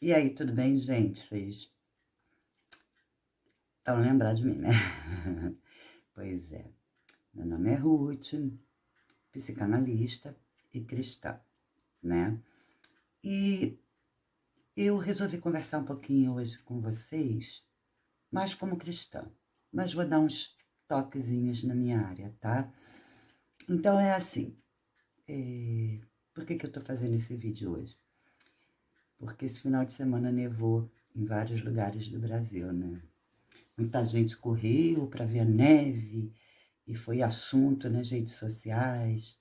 E aí, tudo bem, gente? Vocês estão lembrados de mim, né? Pois é. Meu nome é Ruth, psicanalista e cristã, né? E eu resolvi conversar um pouquinho hoje com vocês, mais como cristã, mas vou dar uns toquezinhos na minha área, tá? Então é assim, por que eu tô fazendo esse vídeo hoje? Porque esse final de semana nevou em vários lugares do Brasil, né? Muita gente correu para ver a neve e foi assunto nas redes sociais.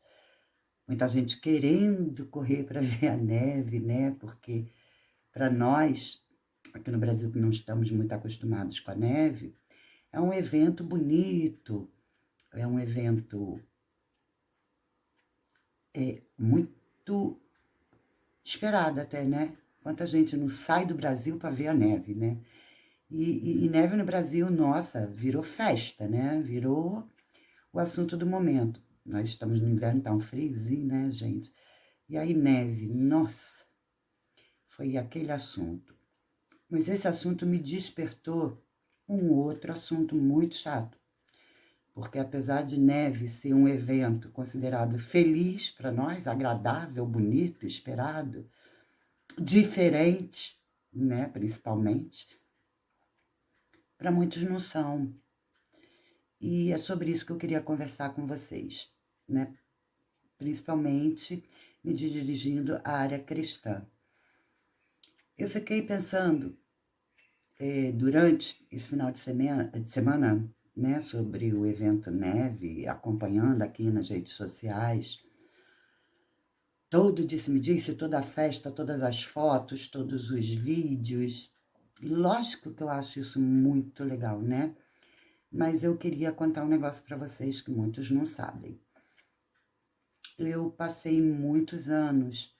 Muita gente querendo correr para ver a neve, né? Porque para nós, aqui no Brasil, que não estamos muito acostumados com a neve, é um evento bonito, é um evento muito esperado até, né? Quanta gente não sai do Brasil para ver a neve, né? E neve no Brasil, nossa, virou festa, né? Virou o assunto do momento. Nós estamos no inverno, tá um friozinho, né, gente? E aí, neve, nossa, foi aquele assunto. Mas esse assunto me despertou um outro assunto muito chato. Porque apesar de neve ser um evento considerado feliz para nós, agradável, bonito, esperado, diferente, né, principalmente, para muitos não são. E é sobre isso que eu queria conversar com vocês, né? Principalmente me dirigindo à área cristã. Eu fiquei pensando durante esse final de semana, né, sobre o evento Neve, acompanhando aqui nas redes sociais, todo disse-me-disse, toda a festa, todas as fotos, todos os vídeos. Lógico que eu acho isso muito legal, né? Mas eu queria contar um negócio para vocês que muitos não sabem. Eu passei muitos anos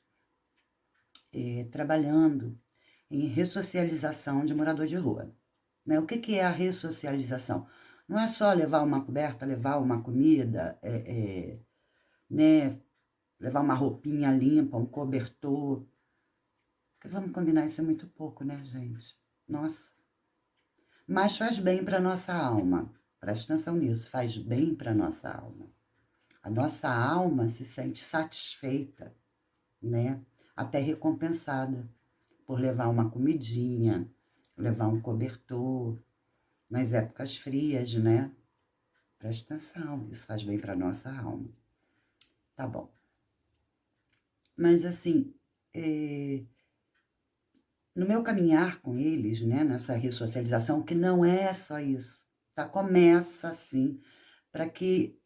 trabalhando em ressocialização de morador de rua. Né? O que é a ressocialização? Não é só levar uma coberta, levar uma comida, né? Levar uma roupinha limpa, um cobertor. Porque vamos combinar, isso é muito pouco, né, gente? Nossa. Mas faz bem para nossa alma. Presta atenção nisso, faz bem para nossa alma. A nossa alma se sente satisfeita, né? Até recompensada por levar uma comidinha, levar um cobertor, nas épocas frias, né? Presta atenção, isso faz bem para nossa alma. Tá bom. Mas assim, no meu caminhar com eles, né, nessa ressocialização, que não é só isso, tá? Começa assim, para que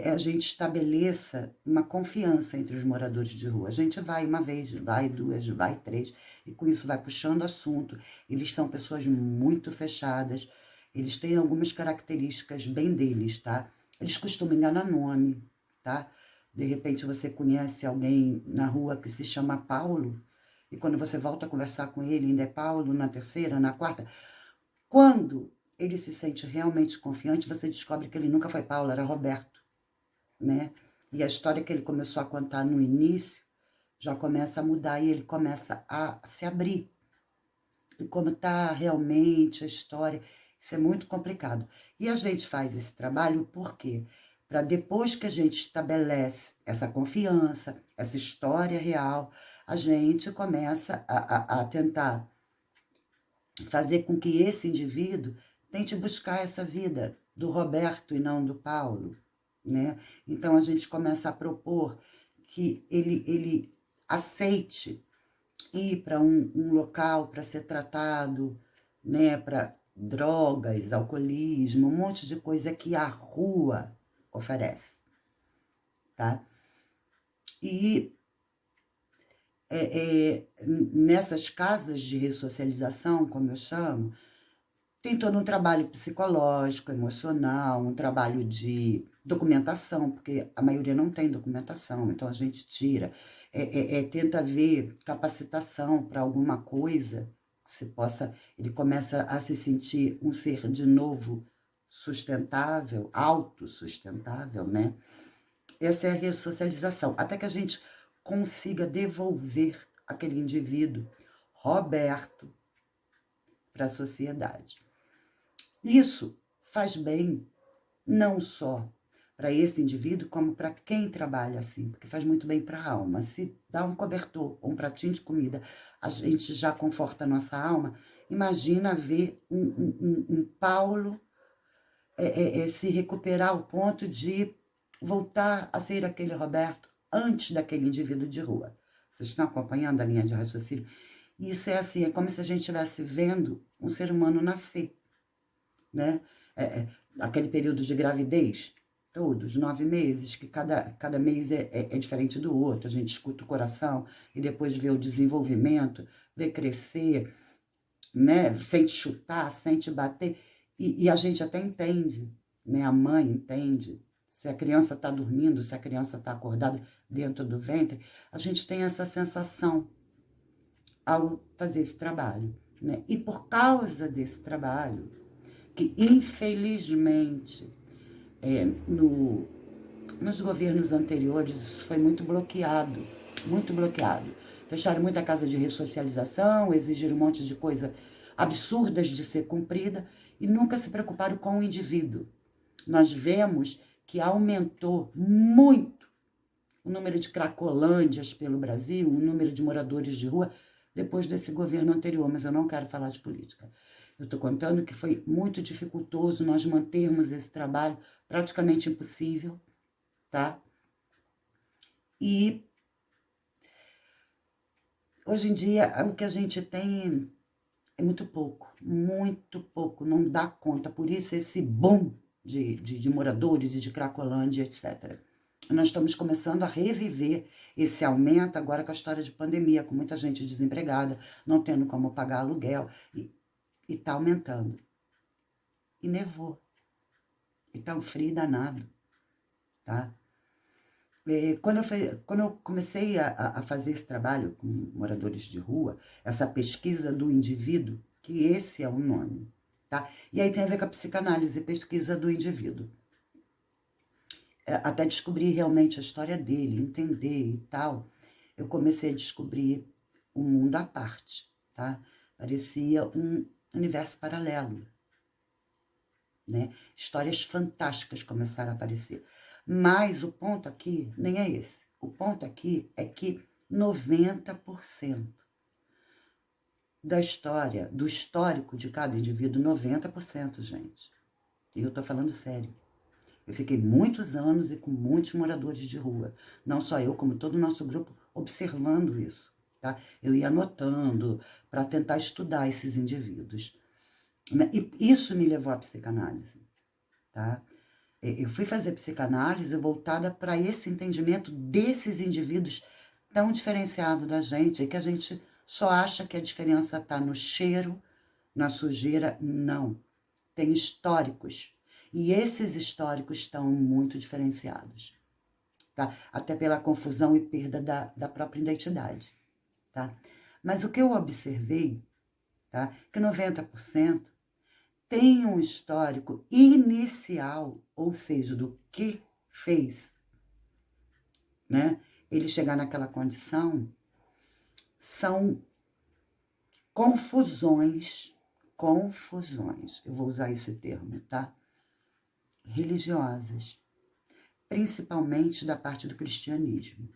a gente estabeleça uma confiança entre os moradores de rua. A gente vai uma vez, vai duas, vai três, e com isso vai puxando assunto. Eles são pessoas muito fechadas, eles têm algumas características bem deles, tá? Eles costumam enganar nome, tá? De repente você conhece alguém na rua que se chama Paulo, e quando você volta a conversar com ele, ainda é Paulo, na terceira, na quarta. Quando ele se sente realmente confiante, você descobre que ele nunca foi Paulo, era Roberto, né? E a história que ele começou a contar no início já começa a mudar e ele começa a se abrir. E como está realmente a história, isso é muito complicado. E a gente faz esse trabalho por quê? Para depois que a gente estabelece essa confiança, essa história real, a gente começa a tentar fazer com que esse indivíduo tente buscar essa vida do Roberto e não do Paulo, né? Então a gente começa a propor que ele aceite ir para um local para ser tratado, né, para drogas, alcoolismo, um monte de coisa que a rua oferece, tá? E nessas casas de ressocialização, como eu chamo, tem todo um trabalho psicológico, emocional, um trabalho de documentação, porque a maioria não tem documentação, então a gente tira. Tenta ver capacitação para alguma coisa que se possa. Ele começa a se sentir um ser de novo sustentável, autossustentável, né? Essa é a ressocialização, até que a gente consiga devolver aquele indivíduo Roberto para a sociedade. Isso faz bem não só para esse indivíduo, como para quem trabalha assim, porque faz muito bem para a alma. Se dá um cobertor ou um pratinho de comida, a gente já conforta a nossa alma. Imagina ver um Paulo se recuperar ao ponto de voltar a ser aquele Roberto antes daquele indivíduo de rua. Vocês estão acompanhando a linha de raciocínio? Isso é assim, é como se a gente estivesse vendo um ser humano nascer, né? Aquele período de gravidez, todos, 9 meses, que cada mês é diferente do outro, a gente escuta o coração e depois vê o desenvolvimento, vê crescer, né? Sente chutar, sente bater, e a gente até entende, né? A mãe entende, se a criança está dormindo, se a criança está acordada dentro do ventre, a gente tem essa sensação ao fazer esse trabalho, né? E por causa desse trabalho, que infelizmente nos governos anteriores isso foi muito bloqueado, muito bloqueado. Fecharam muita casa de ressocialização, exigiram um monte de coisa absurdas de ser cumprida e nunca se preocuparam com o indivíduo. Nós vemos que aumentou muito o número de cracolândias pelo Brasil, o número de moradores de rua, depois desse governo anterior, mas eu não quero falar de política. Eu estou contando que foi muito dificultoso nós mantermos esse trabalho, praticamente impossível, tá? E hoje em dia o que a gente tem é muito pouco, não dá conta. Por isso esse boom de moradores e de Cracolândia, etc. Nós estamos começando a reviver esse aumento agora com a história de pandemia, com muita gente desempregada, não tendo como pagar aluguel, e está aumentando. E nevou. E tá um frio danado, tá? Quando eu comecei a fazer esse trabalho com moradores de rua, essa pesquisa do indivíduo, que esse é o nome, tá? E aí tem a ver com a psicanálise, pesquisa do indivíduo. Até descobrir realmente a história dele, entender e tal, eu comecei a descobrir um mundo à parte, tá? Parecia um universo paralelo, né? Histórias fantásticas começaram a aparecer. Mas o ponto aqui nem é esse. O ponto aqui é que 90% da história, do histórico de cada indivíduo, 90%, gente. E eu tô falando sério. Eu fiquei muitos anos e com muitos moradores de rua. Não só eu, como todo o nosso grupo, observando isso, tá? Eu ia anotando para tentar estudar esses indivíduos. E isso me levou à psicanálise, tá? Eu fui fazer psicanálise voltada para esse entendimento desses indivíduos tão diferenciado da gente, que a gente só acha que a diferença está no cheiro, na sujeira. Não. Tem históricos. E esses históricos estão muito diferenciados, tá? Até pela confusão e perda da própria identidade, tá? Mas o que eu observei, tá? Que 90% tem um histórico inicial, ou seja, do que fez, né? Ele chegar naquela condição, são confusões, eu vou usar esse termo, tá? Religiosas, principalmente da parte do cristianismo.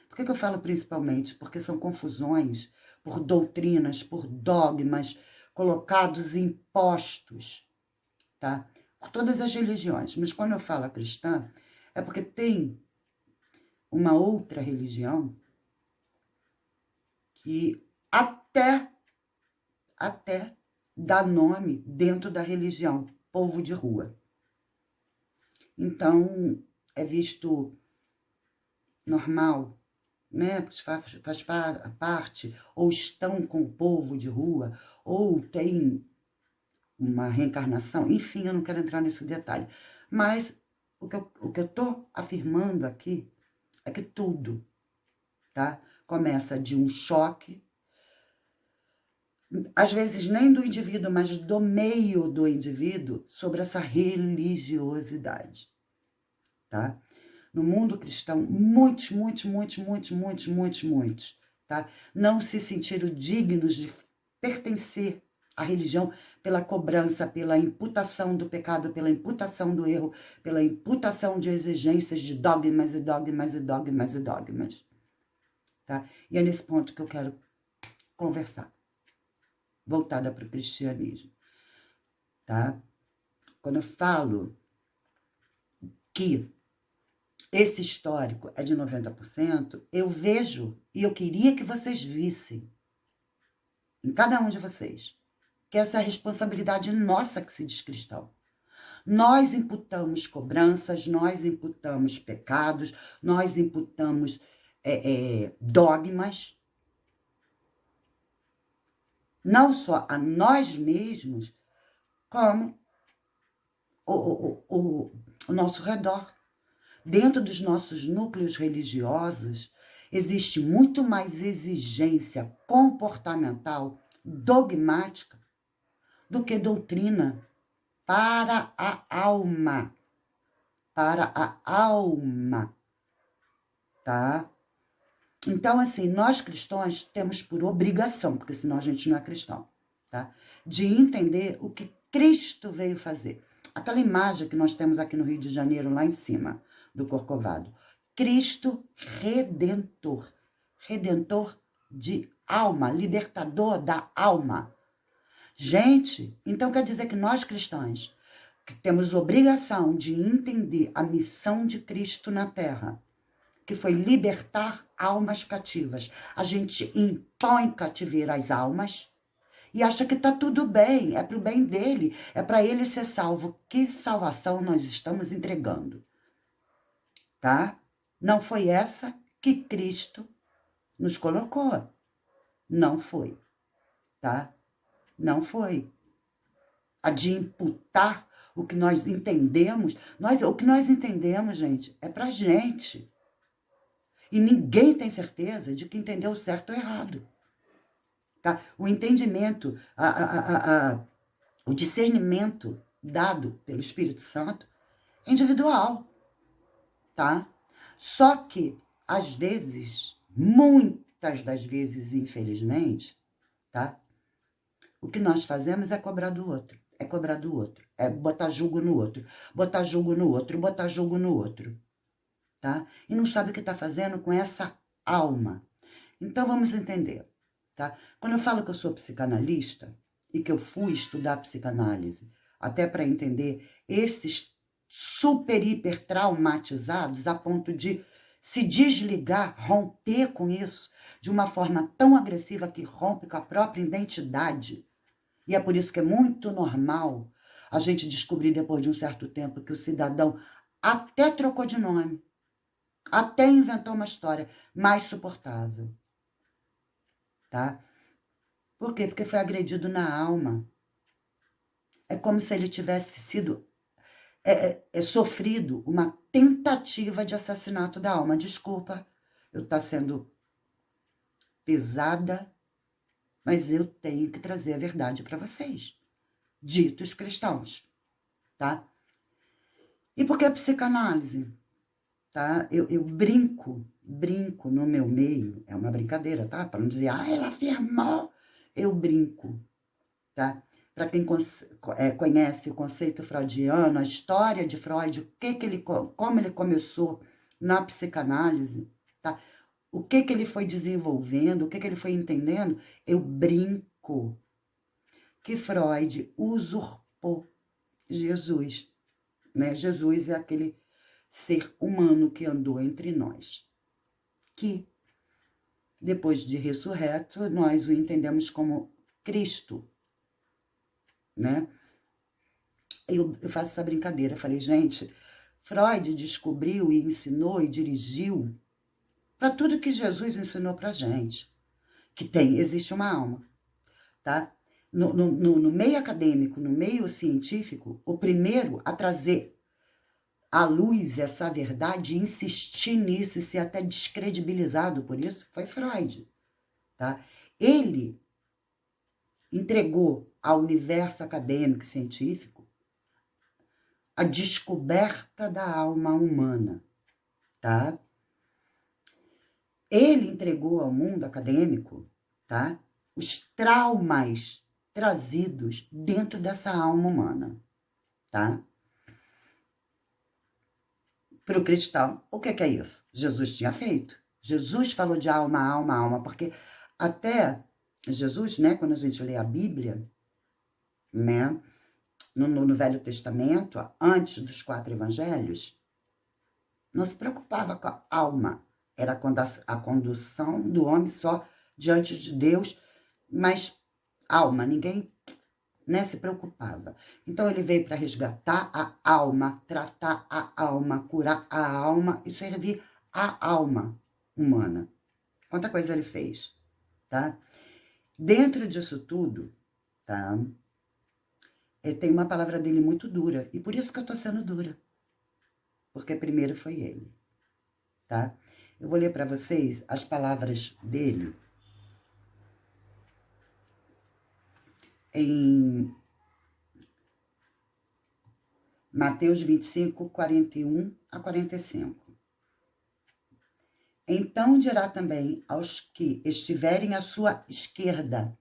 Por que eu falo principalmente? Porque são confusões por doutrinas, por dogmas colocados e impostos, tá? Por todas as religiões. Mas quando eu falo a cristã, é porque tem uma outra religião que até dá nome dentro da religião, povo de rua. Então, é visto normal, né? Faz parte, ou estão com o povo de rua, ou tem uma reencarnação, enfim, eu não quero entrar nesse detalhe. Mas o que eu estou afirmando aqui é que tudo, tá? Começa de um choque, às vezes nem do indivíduo, mas do meio do indivíduo, sobre essa religiosidade, tá? No mundo cristão, muitos tá? Não se sentiram dignos de pertencer à religião pela cobrança, pela imputação do pecado, pela imputação do erro, pela imputação de exigências de dogmas e dogmas e dogmas e dogmas, tá? E é nesse ponto que eu quero conversar, voltada para o cristianismo, tá? Quando eu falo que esse histórico é de 90%, eu vejo, e eu queria que vocês vissem, em cada um de vocês, que essa é a responsabilidade nossa que se diz cristão. Nós imputamos cobranças, nós imputamos pecados, nós imputamos dogmas, não só a nós mesmos, como o nosso redor. Dentro dos nossos núcleos religiosos, existe muito mais exigência comportamental, dogmática, do que doutrina para a alma. Para a alma, tá? Então, assim, nós cristãos temos por obrigação, porque senão a gente não é cristão, tá? De entender o que Cristo veio fazer. Aquela imagem que nós temos aqui no Rio de Janeiro, lá em cima, do Corcovado. Cristo Redentor. Redentor de alma, libertador da alma. Gente, então quer dizer que nós cristãos que temos obrigação de entender a missão de Cristo na Terra, que foi libertar almas cativas. A gente impõe cativeiro às almas e acha que está tudo bem, é para o bem dele, é para ele ser salvo. Que salvação nós estamos entregando? Tá? Não foi essa que Cristo nos colocou. Não foi, tá? Não foi. A de imputar o que nós entendemos. O que nós entendemos, gente, é pra gente. E ninguém tem certeza de que entendeu certo ou errado. Tá? O entendimento, o discernimento dado pelo Espírito Santo é individual, tá? Só que, às vezes, muitas das vezes, infelizmente, tá? O que nós fazemos é cobrar do outro, é botar julgo no outro, botar julgo no outro, botar julgo no outro, tá? E não sabe o que está fazendo com essa alma. Então, vamos entender, tá? Quando eu falo que eu sou psicanalista e que eu fui estudar psicanálise, até para entender esses super, hiper traumatizados a ponto de se desligar, romper com isso, de uma forma tão agressiva que rompe com a própria identidade. E é por isso que é muito normal a gente descobrir depois de um certo tempo que o cidadão até trocou de nome, até inventou uma história mais suportável. Tá? Por quê? Porque foi agredido na alma. É como se ele tivesse sido sofrido uma tentativa de assassinato da alma. Desculpa, eu estou sendo pesada, mas eu tenho que trazer a verdade para vocês, ditos cristãos, tá? E por que a psicanálise? Tá? Eu brinco no meu meio, é uma brincadeira, tá? Para não dizer, ela afirmou, eu brinco, tá? Para quem conhece o conceito freudiano, a história de Freud, como ele começou na psicanálise, tá? O que ele foi desenvolvendo, o que ele foi entendendo, eu brinco que Freud usurpou Jesus, né? Jesus é aquele ser humano que andou entre nós, que depois de ressurreto, nós o entendemos como Cristo, né? Eu faço essa brincadeira, falei, gente, Freud descobriu e ensinou e dirigiu para tudo que Jesus ensinou para gente, que existe uma alma, tá? No meio acadêmico, no meio científico, o primeiro a trazer à luz essa verdade, insistir nisso e ser até descredibilizado por isso, foi Freud, tá? Ele entregou ao universo acadêmico e científico a descoberta da alma humana, tá? Ele entregou ao mundo acadêmico, tá? Os traumas trazidos dentro dessa alma humana, tá? Para o cristão, o que é isso? Jesus tinha feito. Jesus falou de alma, alma, alma, porque até Jesus, né, quando a gente lê a Bíblia, né, no Velho Testamento, antes dos 4 evangelhos, não se preocupava com a alma. Era a condução do homem só diante de Deus, mas alma, ninguém, né, se preocupava. Então ele veio para resgatar a alma, tratar a alma, curar a alma e servir a alma humana. Quanta coisa ele fez, tá? Dentro disso tudo, tá? Tem uma palavra dele muito dura, e por isso que eu tô sendo dura. Porque primeiro foi ele, tá? Eu vou ler para vocês as palavras dele em Mateus 25, 41 a 45. Então dirá também aos que estiverem à sua esquerda: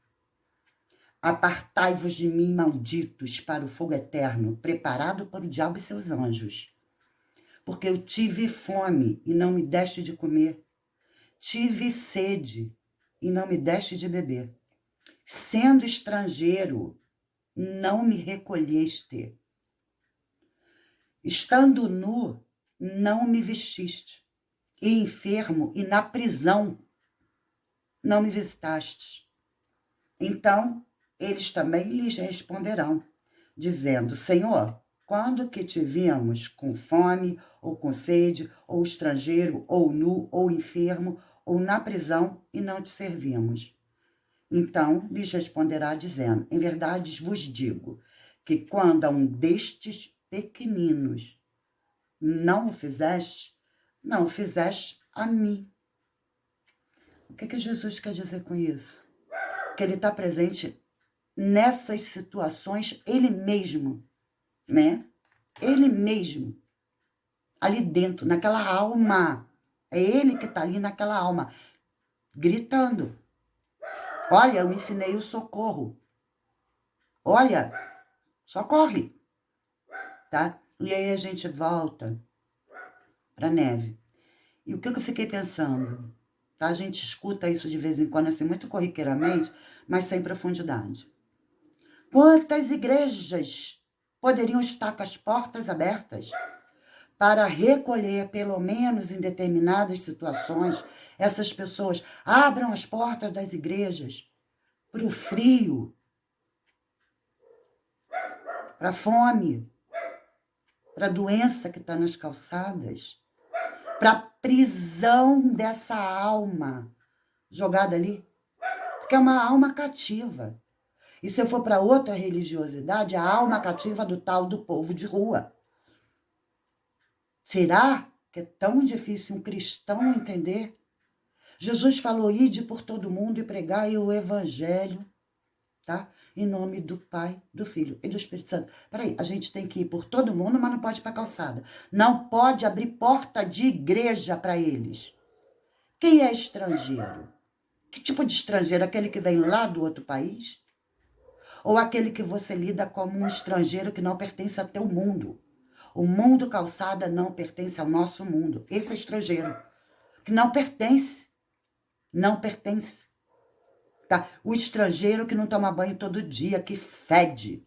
apartai-vos de mim, malditos, para o fogo eterno, preparado para o diabo e seus anjos. Porque eu tive fome e não me deste de comer, tive sede e não me deste de beber. Sendo estrangeiro, não me recolheste. Estando nu, não me vestiste. E enfermo e na prisão, não me visitaste. Então, eles também lhes responderão, dizendo: Senhor, quando que te vimos com fome, ou com sede, ou estrangeiro, ou nu, ou enfermo, ou na prisão, e não te servimos? Então lhes responderá, dizendo: em verdade vos digo, que quando a um destes pequeninos não o fizeste, não o fizeste a mim. O que Jesus quer dizer com isso? Que ele está presente nessas situações, ele mesmo, né? Ele mesmo, ali dentro, naquela alma. É ele que está ali naquela alma, gritando: olha, eu ensinei o socorro. Olha, socorre, tá? E aí a gente volta para a neve. E o que eu fiquei pensando? Tá? A gente escuta isso de vez em quando, assim, muito corriqueiramente, mas sem profundidade. Quantas igrejas poderiam estar com as portas abertas para recolher, pelo menos em determinadas situações, essas pessoas? Abram as portas das igrejas para o frio, para a fome, para a doença que está nas calçadas, para a prisão dessa alma jogada ali, porque é uma alma cativa. E se eu for para outra religiosidade, a alma cativa do tal do povo de rua. Será que é tão difícil um cristão entender? Jesus falou: ide por todo mundo e pregai o evangelho, tá? Em nome do Pai, do Filho e do Espírito Santo. Peraí, a gente tem que ir por todo mundo, mas não pode ir para a calçada. Não pode abrir porta de igreja para eles. Quem é estrangeiro? Que tipo de estrangeiro? Aquele que vem lá do outro país? Ou aquele que você lida como um estrangeiro que não pertence a teu mundo? O mundo calçada não pertence ao nosso mundo. Esse é estrangeiro, que não pertence. Não pertence. Tá? O estrangeiro que não toma banho todo dia, que fede.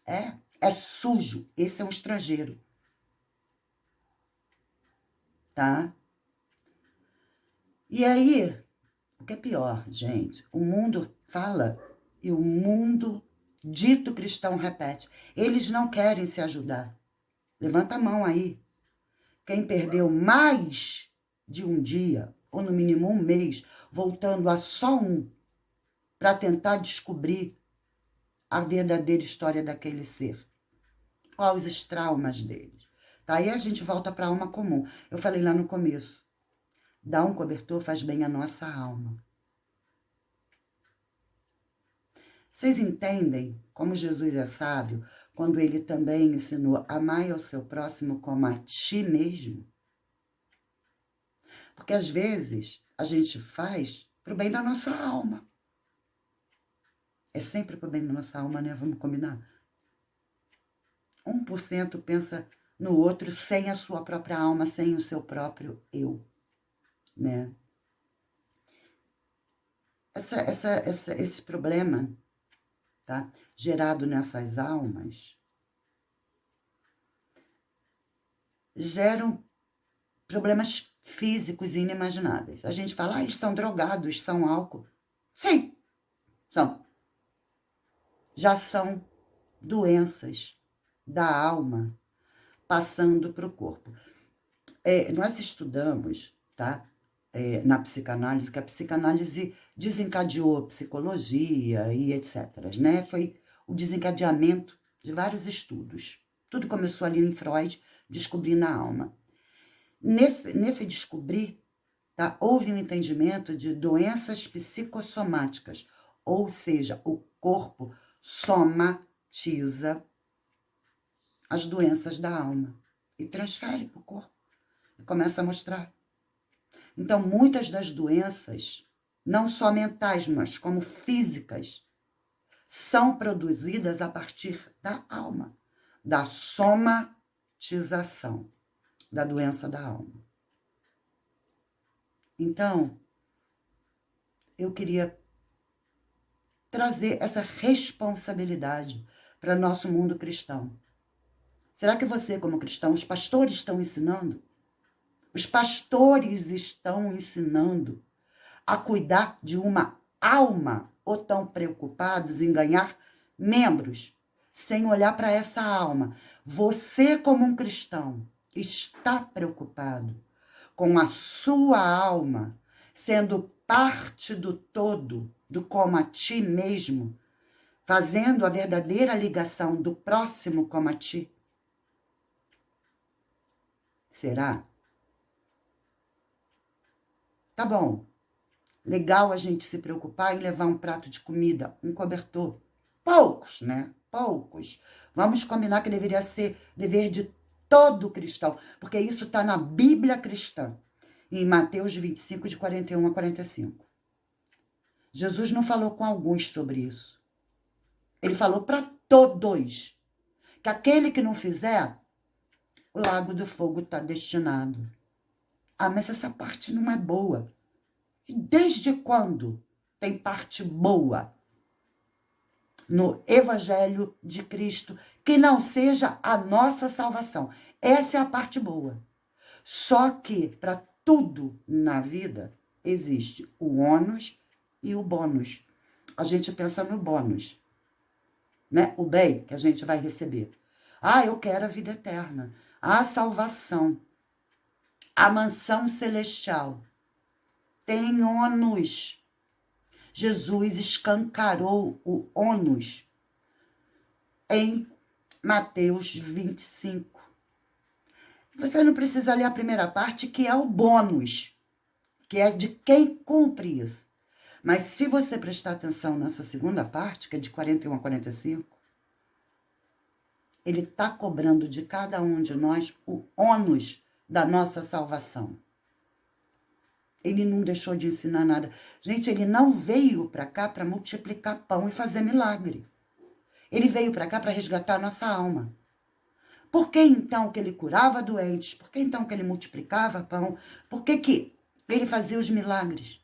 É sujo. Esse é um estrangeiro. Tá? E aí, o que é pior, gente? O mundo fala e o mundo dito cristão repete. Eles não querem se ajudar. Levanta a mão aí. Quem perdeu mais de um dia, ou no mínimo um mês, voltando a só um, para tentar descobrir a verdadeira história daquele ser. Quais os traumas deles. Tá? Aí a gente volta para a alma comum. Eu falei lá no começo. Dar um cobertor faz bem à nossa alma. Vocês entendem como Jesus é sábio quando ele também ensinou: amai ao seu próximo como a ti mesmo? Porque às vezes a gente faz pro bem da nossa alma. É sempre pro bem da nossa alma, né? Vamos combinar? 1% pensa no outro sem a sua própria alma, sem o seu próprio eu, né? Esse problema, tá? Gerado nessas almas, geram problemas físicos inimagináveis. A gente fala, eles são drogados, são álcool. Sim, são. Já são doenças da alma passando para o corpo. Nós estudamos, tá? Na psicanálise, que a psicanálise desencadeou psicologia e etc. Né? Foi o desencadeamento de vários estudos. Tudo começou ali em Freud, descobrindo a alma. Nesse descobrir, tá, houve um entendimento de doenças psicossomáticas, ou seja, o corpo somatiza as doenças da alma e transfere para o corpo e começa a mostrar. Então, muitas das doenças, não só mentais, mas como físicas, são produzidas a partir da alma, da somatização da doença da alma. Então, eu queria trazer essa responsabilidade para nosso mundo cristão. Será que você, como cristão, os pastores estão ensinando? Os pastores estão ensinando a cuidar de uma alma ou estão preocupados em ganhar membros sem olhar para essa alma? Você, como um cristão, está preocupado com a sua alma sendo parte do todo, do como a ti mesmo, fazendo a verdadeira ligação do próximo como a ti? Será? Tá bom. Legal a gente se preocupar em levar um prato de comida, um cobertor. Poucos, né? Poucos. Vamos combinar que deveria ser dever de todo cristão, porque isso está na Bíblia cristã, em Mateus 25, de 41 a 45. Jesus não falou com alguns sobre isso. Ele falou para todos que aquele que não fizer, o lago do fogo está destinado. Ah, mas essa parte não é boa. E desde quando tem parte boa no Evangelho de Cristo que não seja a nossa salvação? Essa é a parte boa. Só que para tudo na vida existe o ônus e o bônus. A gente pensa no bônus, né? O bem que a gente vai receber. Ah, eu quero a vida eterna, a salvação, a mansão celestial. Tem ônus. Jesus escancarou o ônus em Mateus 25. Você não precisa ler a primeira parte, que é o bônus, que é de quem cumpre isso. Mas se você prestar atenção nessa segunda parte, que é de 41 a 45, ele está cobrando de cada um de nós o ônus da nossa salvação. Ele não deixou de ensinar nada. Gente, ele não veio para cá para multiplicar pão e fazer milagre. Ele veio para cá para resgatar a nossa alma. Por que então que ele curava doentes? Por que então que ele multiplicava pão? Por que ele fazia os milagres?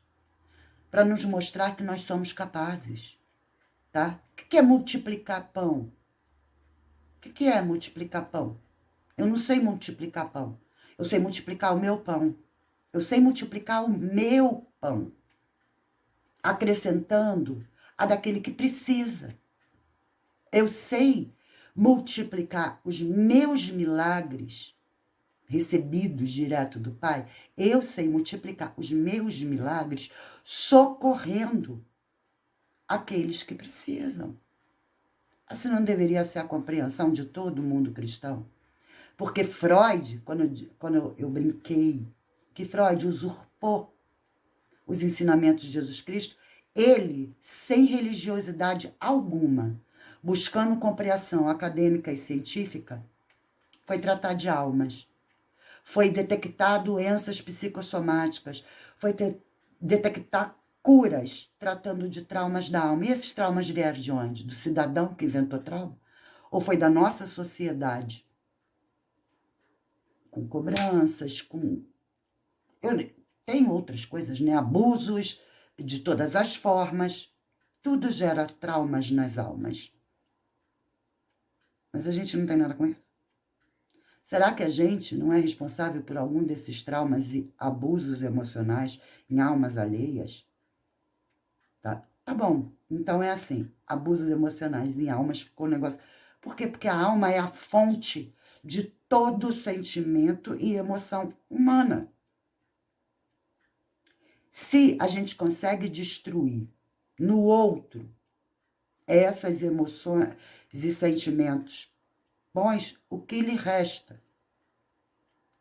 Para nos mostrar que nós somos capazes. Tá? O que é multiplicar pão? O que é multiplicar pão? Eu não sei multiplicar pão. Eu sei multiplicar o meu pão. Eu sei multiplicar o meu pão, acrescentando a daquele que precisa. Eu sei multiplicar os meus milagres recebidos direto do Pai. Eu sei multiplicar os meus milagres socorrendo aqueles que precisam. Assim não deveria ser a compreensão de todo mundo cristão? Porque Freud, quando eu brinquei, que Freud usurpou os ensinamentos de Jesus Cristo, ele, sem religiosidade alguma, buscando compreensão acadêmica e científica, foi tratar de almas, foi detectar doenças psicossomáticas, foi detectar curas tratando de traumas da alma. E esses traumas vieram de onde? Do cidadão que inventou trauma? Ou foi da nossa sociedade? Com cobranças, com... Tem outras coisas, né? Abusos de todas as formas. Tudo gera traumas nas almas. Mas a gente não tem nada com isso. Será que a gente não é responsável por algum desses traumas e abusos emocionais em almas alheias? Tá bom, então é assim, abusos emocionais em almas ficou um negócio... Por quê? Porque a alma é a fonte de todo sentimento e emoção humana. Se a gente consegue destruir no outro essas emoções e sentimentos bons, o que lhe resta?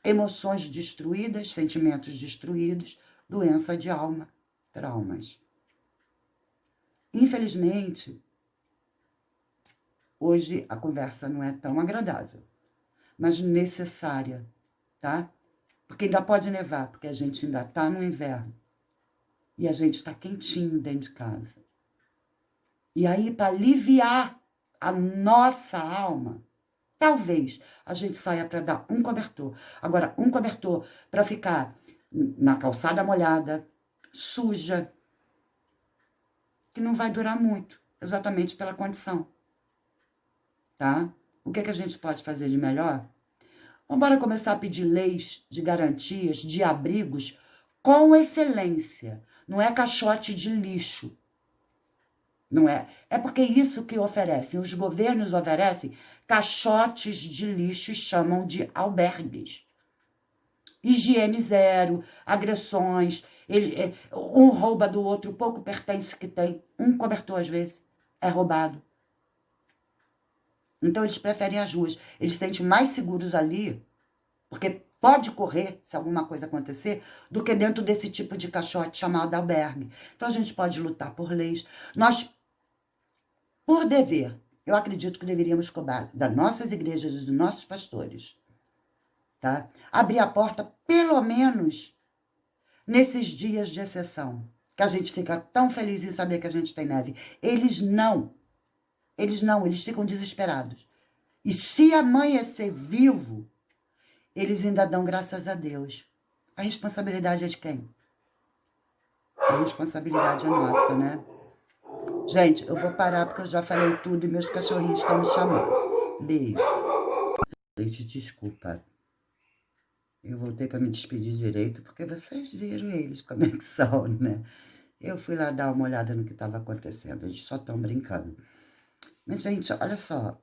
Emoções destruídas, sentimentos destruídos, doença de alma, traumas. Infelizmente, hoje a conversa não é tão agradável, mas necessária, tá? Porque ainda pode nevar, porque a gente ainda tá no inverno. E a gente tá quentinho dentro de casa. E aí, para aliviar a nossa alma, talvez a gente saia para dar um cobertor. Agora, um cobertor para ficar na calçada molhada, suja, que não vai durar muito, exatamente pela condição, tá? O que a gente pode fazer de melhor? Vamos começar a pedir leis de garantias, de abrigos com excelência. Não é caixote de lixo. Não é. É porque isso que oferecem. Os governos oferecem caixotes de lixo e chamam de albergues. Higiene zero, agressões, um rouba do outro, pouco pertence que tem. Um cobertor, às vezes, é roubado. Então, eles preferem as ruas. Eles se sentem mais seguros ali, porque pode correr, se alguma coisa acontecer, do que dentro desse tipo de caixote chamado albergue. Então, a gente pode lutar por leis. Nós, por dever, eu acredito que deveríamos cobrar das nossas igrejas e dos nossos pastores, tá? Abrir a porta, pelo menos, nesses dias de exceção, que a gente fica tão feliz em saber que a gente tem neve. Eles ficam desesperados. E se amanhecer vivo, eles ainda dão graças a Deus. A responsabilidade é de quem? A responsabilidade é nossa, né? Gente, eu vou parar porque eu já falei tudo e meus cachorrinhos estão me chamando. Beijo. Gente, desculpa. Eu voltei para me despedir direito porque vocês viram eles como é que são, né? Eu fui lá dar uma olhada no que estava acontecendo. Eles só estão brincando. Mas, gente, olha só.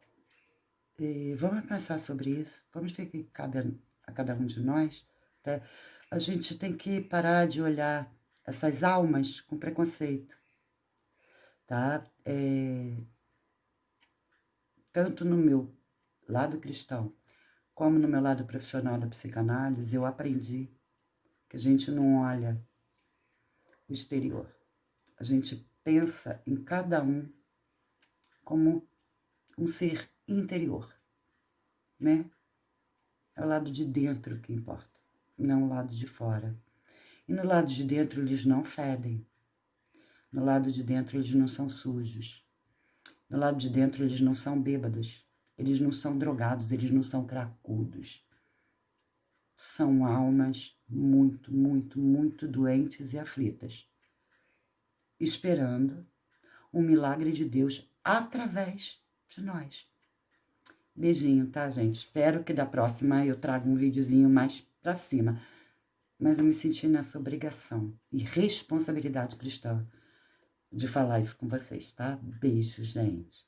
Vamos pensar sobre isso. Vamos ver o que cabe a cada um de nós. Tá? A gente tem que parar de olhar essas almas com preconceito. Tá? Tanto no meu lado cristão, como no meu lado profissional da psicanálise, eu aprendi que a gente não olha o exterior. A gente pensa em cada um como um ser interior, né? É o lado de dentro que importa, não o lado de fora. E no lado de dentro eles não fedem. No lado de dentro eles não são sujos. No lado de dentro eles não são bêbados. Eles não são drogados, eles não são cracudos. São almas muito, muito, muito doentes e aflitas, esperando um milagre de Deus através de nós. Beijinho, tá, gente? Espero que da próxima eu traga um videozinho mais pra cima. Mas eu me senti nessa obrigação e responsabilidade cristã de falar isso com vocês, tá? Beijo, gente.